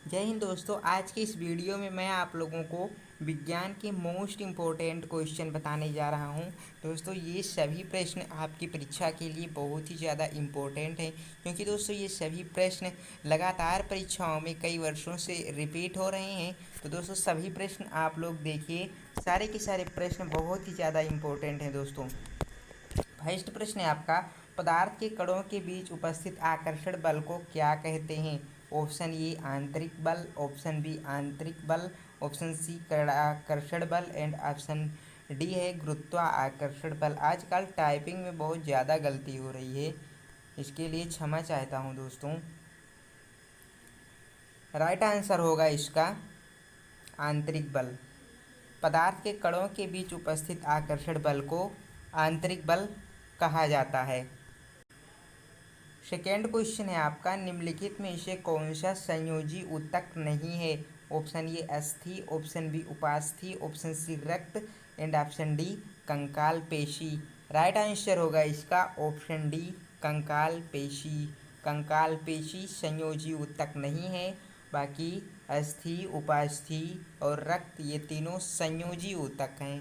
जय हिंद दोस्तों। आज की इस वीडियो में मैं आप लोगों को विज्ञान के मोस्ट इम्पोर्टेंट क्वेश्चन बताने जा रहा हूं। दोस्तों ये सभी प्रश्न आपकी परीक्षा के लिए बहुत ही ज़्यादा इम्पोर्टेंट हैं, क्योंकि दोस्तों ये सभी प्रश्न लगातार परीक्षाओं में कई वर्षों से रिपीट हो रहे हैं। तो दोस्तों सभी प्रश्न आप लोग देखिए, सारे के सारे प्रश्न बहुत ही ज़्यादा इम्पोर्टेंट हैं। दोस्तों फर्स्ट प्रश्न है आपका, पदार्थ के कणों के बीच उपस्थित आकर्षण बल को क्या कहते हैं? ऑप्शन ए आंतरिक बल, ऑप्शन बी आंतरिक बल, ऑप्शन सी कणाकर्षण बल एंड ऑप्शन डी है गुरुत्वाकर्षण बल। आजकल टाइपिंग में बहुत ज़्यादा गलती हो रही है, इसके लिए क्षमा चाहता हूँ दोस्तों। राइट आंसर होगा इसका आंतरिक बल। पदार्थ के कणों के बीच उपस्थित आकर्षण बल को आंतरिक बल कहा जाता है। सेकेंड क्वेश्चन है आपका, निम्नलिखित में से कौन सा संयोजी ऊतक नहीं है? ऑप्शन ए अस्थि, ऑप्शन बी उपास्थि, ऑप्शन सी रक्त एंड ऑप्शन डी कंकाल पेशी। राइट आंसर होगा इसका ऑप्शन डी कंकाल पेशी। कंकाल पेशी संयोजी ऊतक नहीं है, बाकी अस्थि, उपास्थि और रक्त ये तीनों संयोजी ऊतक हैं।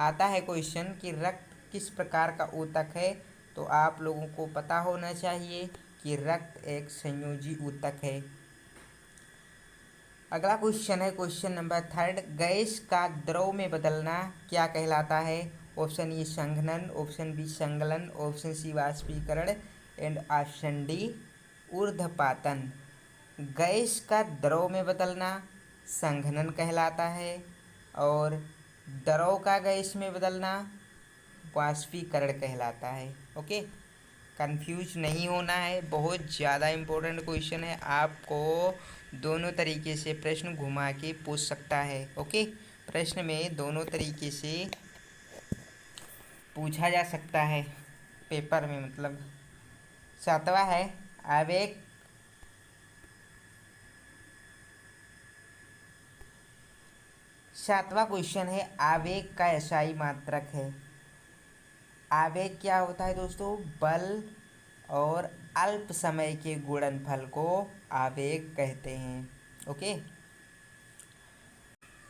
आता है क्वेश्चन कि रक्त किस प्रकार का ऊतक है, तो आप लोगों को पता होना चाहिए कि रक्त एक संयोजी ऊतक है। अगला क्वेश्चन है क्वेश्चन नंबर थर्ड, गैस का द्रव में बदलना क्या कहलाता है? ऑप्शन ए संघनन, ऑप्शन बी संगलन, ऑप्शन सी वाष्पीकरण एंड ऑप्शन डी ऊर्ध्वपातन। गैस का द्रव में बदलना संघनन कहलाता है और द्रव का गैस में बदलना वाष्पीकरण कहलाता है। ओके, कंफ्यूज नहीं होना है, बहुत ज़्यादा इम्पोर्टेंट क्वेश्चन है। आपको दोनों तरीके से प्रश्न घुमा के पूछ सकता है। ओके, प्रश्न में दोनों तरीके से पूछा जा सकता है पेपर में, मतलब। सातवां है आवेग। सातवां क्वेश्चन है, आवेग का SI मात्रक है। आवेग क्या होता है दोस्तों? बल और अल्प समय के गुणनफल को आवेग कहते हैं। ओके,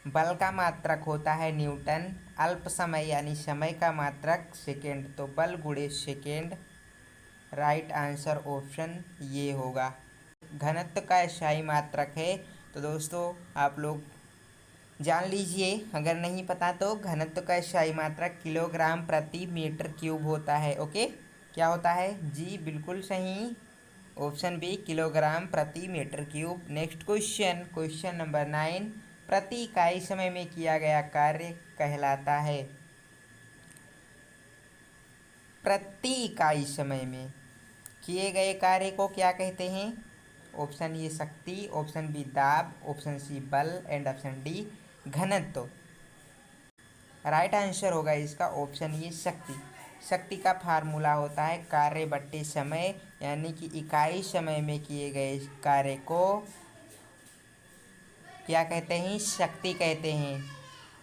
बल का मात्रक होता है न्यूटन, अल्प समय यानी समय का मात्रक सेकेंड, तो बल गुणे सेकेंड। राइट आंसर ऑप्शन ये होगा। घनत्व का SI मात्रक है, तो दोस्तों आप लोग जान लीजिए, अगर नहीं पता तो घनत्व का SI मात्रक किलोग्राम प्रति मीटर क्यूब होता है। ओके, क्या होता है? जी बिल्कुल सही, ऑप्शन बी किलोग्राम प्रति metre cube. Next question, question number 9, प्रति इकाई समय में किया गया कार्य कहलाता है। प्रति इकाई समय में किए गए कार्य को क्या कहते हैं? ऑप्शन ए शक्ति, ऑप्शन बी दाब, ऑप्शन सी बल एंड ऑप्शन डी घनत्व। राइट आंसर होगा इसका ऑप्शन ए शक्ति। शक्ति का फार्मूला होता है कार्य बट्टे समय, यानी कि इकाई समय में किए गए कार्य को क्या कहते हैं? शक्ति कहते हैं।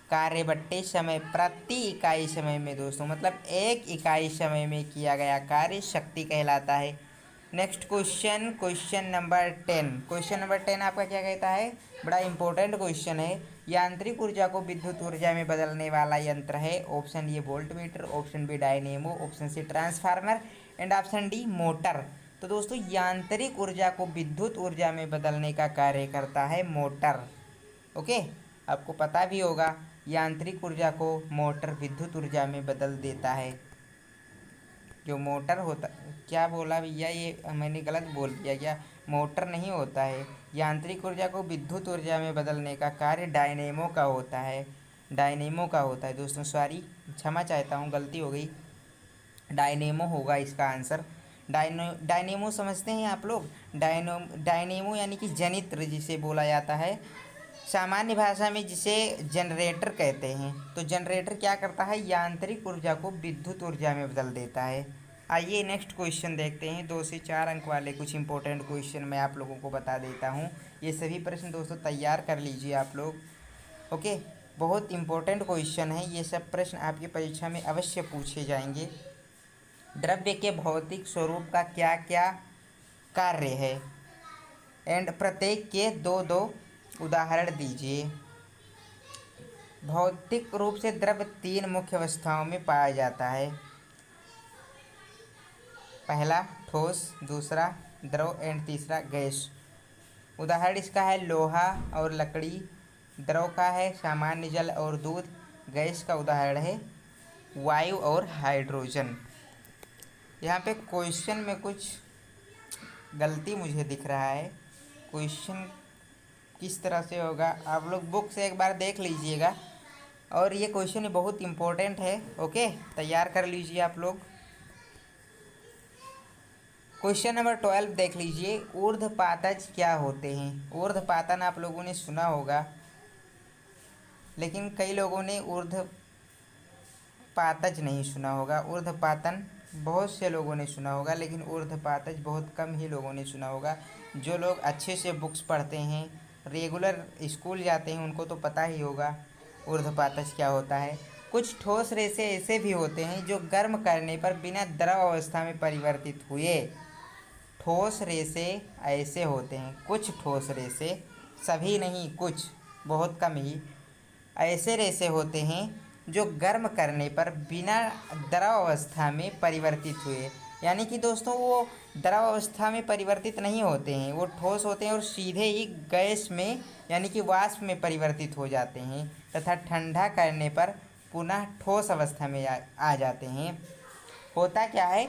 कार्य बट्टे समय प्रति इकाई समय में दोस्तों, मतलब एक इकाई समय में किया गया कार्य शक्ति कहलाता है। Next question, question number 10। Question number 10 आपका क्या कहता है? बड़ा इंपॉर्टेंट क्वेश्चन है। यांत्रिक ऊर्जा को विद्युत ऊर्जा में बदलने वाला यंत्र है। Option A voltmeter, option B dynamo, option C transformer and option D motor. तो दोस्तों यांत्रिक ऊर्जा को विद्युत ऊर्जा में बदलने का कार्य करता है मोटर। ओके, आपको पता भी होगा यांत्रिक ऊर्जा को मोटर विद्युत ऊर्जा में बदल देता है। जो मोटर होता, क्या बोला भैया, ये मैंने गलत बोल दिया क्या? मोटर नहीं होता है, यांत्रिक ऊर्जा को विद्युत ऊर्जा में बदलने का कार्य डायनेमो का होता है। डायनेमो का होता है दोस्तों, सॉरी, क्षमा चाहता हूँ, गलती हो गई। डायनेमो होगा इसका आंसर। डायनेमो समझते हैं आप लोग? डायनेमो यानी कि जनित्र जिसे बोला जाता है, सामान्य भाषा में जिसे जनरेटर कहते हैं। तो जनरेटर क्या करता है? यांत्रिक ऊर्जा को विद्युत ऊर्जा में बदल देता है। आइए नेक्स्ट क्वेश्चन देखते हैं। 2 से 4 अंक वाले कुछ इंपॉर्टेंट क्वेश्चन मैं आप लोगों को बता देता हूँ। ये सभी प्रश्न दोस्तों तैयार कर लीजिए आप लोग। ओके, बहुत इंपॉर्टेंट क्वेश्चन है, ये सब प्रश्न आपकी परीक्षा में अवश्य पूछे जाएंगे। द्रव्य के भौतिक स्वरूप का क्या क्या कार्य है? एंड प्रत्येक के दो दो उदाहरण दीजिए। भौतिक रूप से द्रव्य तीन मुख्य अवस्थाओं में पाया जाता है। पहला ठोस, दूसरा द्रव एंड तीसरा गैस। उदाहरण इसका है लोहा और लकड़ी। द्रव का है सामान्य जल और दूध। गैस का उदाहरण है वायु और हाइड्रोजन। यहाँ पे क्वेश्चन में कुछ गलती मुझे दिख रहा है। क्वेश्चन किस तरह से होगा आप लोग बुक से एक बार देख लीजिएगा, और ये क्वेश्चन बहुत इम्पोर्टेंट है। ओके, तैयार कर लीजिए आप लोग। क्वेश्चन नंबर 12 देख लीजिए। ऊर्ध्वपातज क्या होते हैं? ऊर्ध्वपातन आप लोगों ने सुना होगा, लेकिन कई लोगों ने ऊर्ध्वपातज नहीं सुना होगा। ऊर्ध्वपातन बहुत से लोगों ने सुना होगा, लेकिन ऊर्ध्वपातज बहुत कम ही लोगों ने सुना होगा। जो लोग अच्छे से बुक्स पढ़ते हैं, रेगुलर स्कूल जाते हैं, उनको तो पता ही होगा ऊर्ध्वपातज क्या होता है। कुछ ठोस रेसे ऐसे भी होते हैं जो गर्म करने पर बिना द्रव अवस्था में परिवर्तित हुए। ठोस रेसे ऐसे होते हैं, कुछ ठोस रेसे, सभी नहीं, कुछ, बहुत कम ही ऐसे रेसे होते हैं जो गर्म करने पर बिना द्रव अवस्था में परिवर्तित हुए। यानी कि दोस्तों वो द्रव अवस्था में परिवर्तित नहीं होते हैं, वो ठोस होते हैं और सीधे ही गैस में यानी कि वाष्प में परिवर्तित हो जाते हैं तथा ठंडा करने पर पुनः ठोस अवस्था में आ जाते हैं। होता क्या है,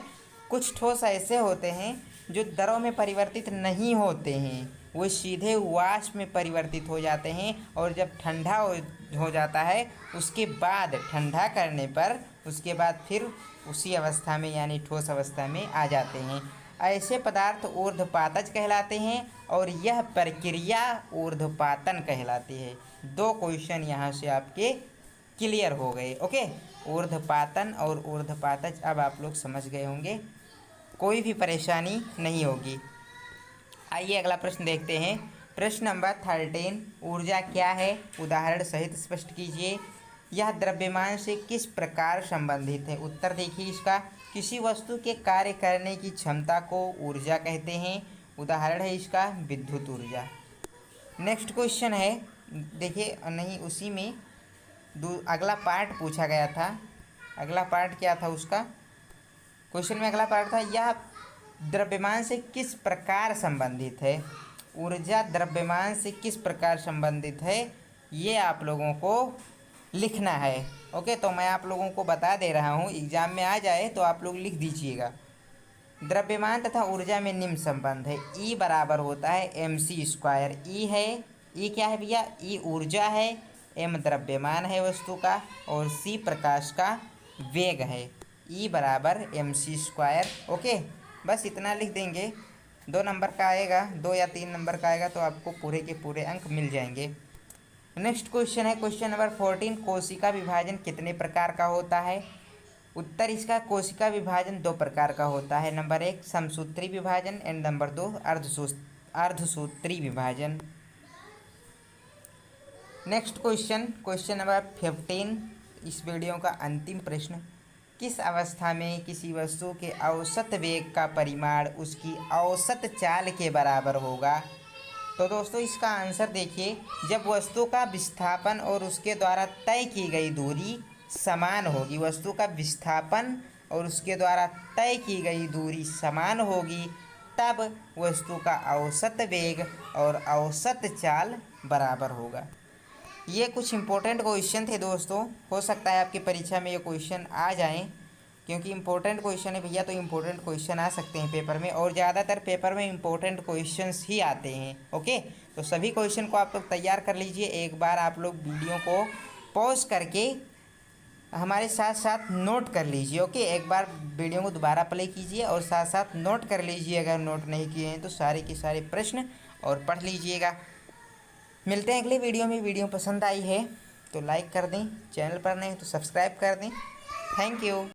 कुछ ठोस ऐसे होते हैं जो द्रव में परिवर्तित नहीं होते हैं, वो सीधे वाष्प में परिवर्तित हो जाते हैं, और जब ठंडा हो जाता है उसके बाद ठंडा करने पर उसके बाद फिर उसी अवस्था में यानी ठोस अवस्था में आ जाते हैं। ऐसे पदार्थ ऊर्ध्वपातज कहलाते हैं और यह प्रक्रिया ऊर्ध्वपातन कहलाती है। दो क्वेश्चन यहाँ से आपके क्लियर हो गए। ओके, ऊर्ध्वपातन और ऊर्ध्वपातज अब आप लोग समझ गए होंगे, कोई भी परेशानी नहीं होगी। आइए अगला प्रश्न देखते हैं। प्रश्न नंबर 13, ऊर्जा क्या है? उदाहरण सहित स्पष्ट कीजिए। यह द्रव्यमान से किस प्रकार संबंधित है? उत्तर देखिए इसका। किसी वस्तु के कार्य करने की क्षमता को ऊर्जा कहते हैं। उदाहरण है इसका विद्युत ऊर्जा। नेक्स्ट क्वेश्चन है, देखिए, नहीं उसी में अगला पार्ट पूछा गया था। अगला पार्ट क्या था उसका? क्वेश्चन में अगला पार्ट था, यह द्रव्यमान से किस प्रकार संबंधित है? ऊर्जा द्रव्यमान से किस प्रकार संबंधित है, ये आप लोगों को लिखना है। ओके, तो मैं आप लोगों को बता दे रहा हूँ, एग्जाम में आ जाए तो आप लोग लिख दीजिएगा। द्रव्यमान तथा ऊर्जा में निम्न संबंध है। ई बराबर होता है mc²। ई है, ई क्या है भैया? ई ऊर्जा है, एम द्रव्यमान है वस्तु का, और सी प्रकाश का वेग है। ई बराबर mc²। ओके, बस इतना लिख देंगे। 2 नंबर का आएगा, 2 या 3 नंबर का आएगा तो आपको पूरे के पूरे अंक मिल जाएंगे। नेक्स्ट क्वेश्चन है क्वेश्चन नंबर 14, कोशिका विभाजन कितने प्रकार का होता है? उत्तर इसका, कोशिका विभाजन 2 प्रकार का होता है। नंबर 1 समसूत्री विभाजन एंड नंबर 2 अर्धसूत्री विभाजन। नेक्स्ट क्वेश्चन, क्वेश्चन नंबर 15, इस वीडियो का अंतिम प्रश्न। किस अवस्था में किसी वस्तु के औसत वेग का परिमाण उसकी औसत चाल के बराबर होगा? तो दोस्तों इसका आंसर देखिए, जब वस्तु का विस्थापन और उसके द्वारा तय की गई दूरी समान होगी। वस्तु का विस्थापन और उसके द्वारा तय की गई दूरी समान होगी, तब वस्तु का औसत वेग और औसत चाल बराबर होगा। ये कुछ इंपॉर्टेंट क्वेश्चन थे दोस्तों, हो सकता है आपकी परीक्षा में ये क्वेश्चन आ जाएं, क्योंकि इंपॉर्टेंट क्वेश्चन है भैया, तो इंपॉर्टेंट क्वेश्चन आ सकते हैं पेपर में, और ज़्यादातर पेपर में इंपॉर्टेंट क्वेश्चंस ही आते हैं। ओके, तो सभी क्वेश्चन को आप लोग तैयार कर लीजिए। एक बार आप लोग वीडियो को पॉज करके हमारे साथ साथ नोट कर लीजिए। ओके, एक बार वीडियो को दोबारा प्ले कीजिए और साथ साथ नोट कर लीजिए। अगर नोट नहीं किए हैं तो सारे के सारे प्रश्न और पढ़ लीजिएगा। मिलते हैं अगले वीडियो में। वीडियो पसंद आई है तो लाइक कर दें, चैनल पर नए हैं तो सब्सक्राइब कर दें। Thank you.